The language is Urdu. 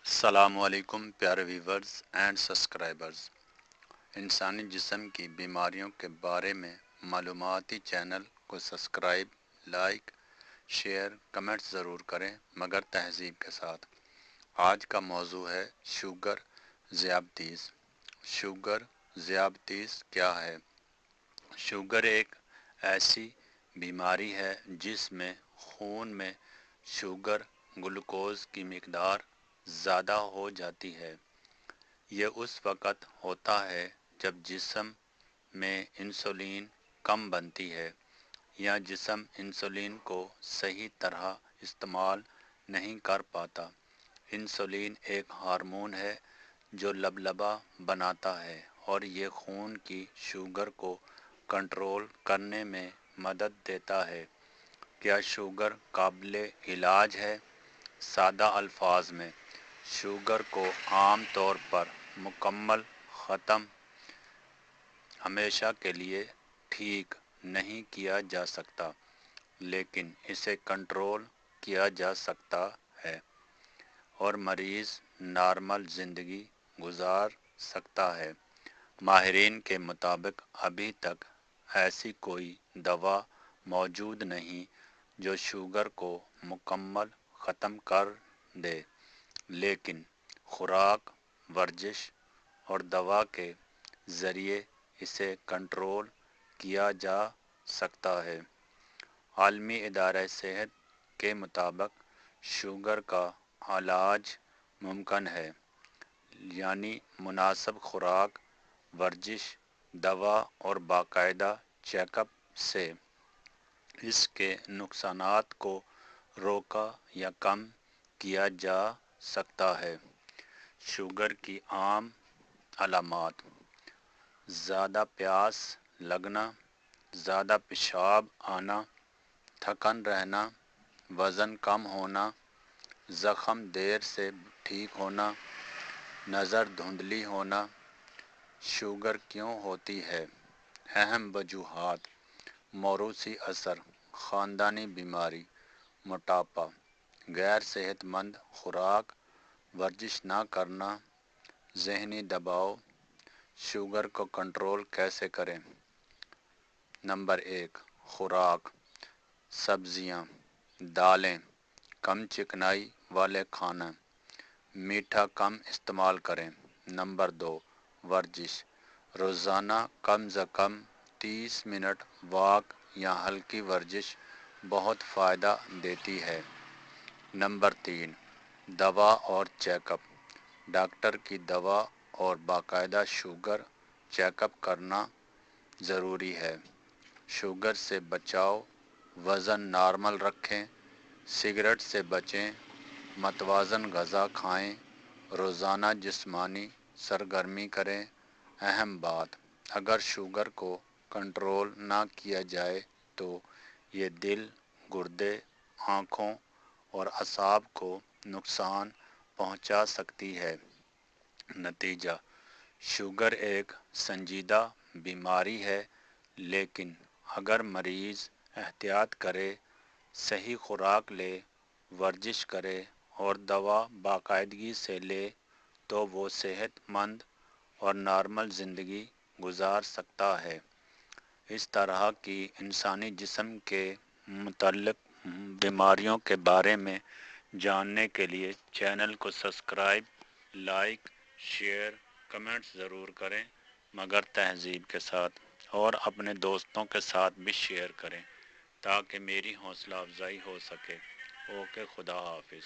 السلام علیکم پیارے ویورز اینڈ سبسکرائبرز۔ انسانی جسم کی بیماریوں کے بارے میں معلوماتی چینل کو سبسکرائب، لائک، شیئر، کمنٹ ضرور کریں مگر تہذیب کے ساتھ۔ آج کا موضوع ہے شوگر ذیابیطس۔ شوگر ذیابیطس کیا ہے؟ شوگر ایک ایسی بیماری ہے جس میں خون میں شوگر گلوکوز کی مقدار زیادہ ہو جاتی ہے۔ یہ اس وقت ہوتا ہے جب جسم میں انسولین کم بنتی ہے یا جسم انسولین کو صحیح طرح استعمال نہیں کر پاتا۔ انسولین ایک ہارمون ہے جو لبلبا بناتا ہے اور یہ خون کی شوگر کو کنٹرول کرنے میں مدد دیتا ہے۔ کیا شوگر قابل علاج ہے؟ سادہ الفاظ میں، شوگر کو عام طور پر مکمل ختم ہمیشہ کے لیے ٹھیک نہیں کیا جا سکتا، لیکن اسے کنٹرول کیا جا سکتا ہے اور مریض نارمل زندگی گزار سکتا ہے۔ ماہرین کے مطابق ابھی تک ایسی کوئی دوا موجود نہیں جو شوگر کو مکمل ختم کر دے، لیکن خوراک، ورزش اور دوا کے ذریعے اسے کنٹرول کیا جا سکتا ہے۔ عالمی ادارہ صحت کے مطابق شوگر کا علاج ممکن ہے، یعنی مناسب خوراک، ورزش، دوا اور باقاعدہ چیک اپ سے اس کے نقصانات کو روکا یا کم کیا جا سکتا ہے۔ شوگر کی عام علامات: زیادہ پیاس لگنا، زیادہ پیشاب آنا، تھکن رہنا، وزن کم ہونا، زخم دیر سے ٹھیک ہونا، نظر دھندلی ہونا۔ شوگر کیوں ہوتی ہے؟ اہم وجوہات: موروثی اثر، خاندانی بیماری، موٹاپا، غیر صحت مند خوراک، ورزش نہ کرنا، ذہنی دباؤ۔ شوگر کو کنٹرول کیسے کریں؟ نمبر 1، خوراک۔ سبزیاں، دالیں، کم چکنائی والے کھانا، میٹھا کم استعمال کریں۔ نمبر 2، ورزش۔ روزانہ کم از کم 30 منٹ واک یا ہلکی ورزش بہت فائدہ دیتی ہے۔ نمبر 3، دوا اور چیک اپ۔ ڈاکٹر کی دوا اور باقاعدہ شوگر چیک اپ کرنا ضروری ہے۔ شوگر سے بچاؤ، وزن نارمل رکھیں، سگریٹ سے بچیں، متوازن غذا کھائیں، روزانہ جسمانی سرگرمی کریں۔ اہم بات: اگر شوگر کو کنٹرول نہ کیا جائے تو یہ دل، گردے، آنکھوں اور اعصاب کو نقصان پہنچا سکتی ہے۔ نتیجہ: شوگر ایک سنجیدہ بیماری ہے، لیکن اگر مریض احتیاط کرے، صحیح خوراک لے، ورزش کرے اور دوا باقاعدگی سے لے تو وہ صحت مند اور نارمل زندگی گزار سکتا ہے۔ اس طرح کی انسانی جسم کے متعلق بیماریوں کے بارے میں جاننے کے لیے چینل کو سبسکرائب، لائک، شیئر، کمنٹ ضرور کریں مگر تہذیب کے ساتھ، اور اپنے دوستوں کے ساتھ بھی شیئر کریں تاکہ میری حوصلہ افزائی ہو سکے۔ اوکے، خدا حافظ۔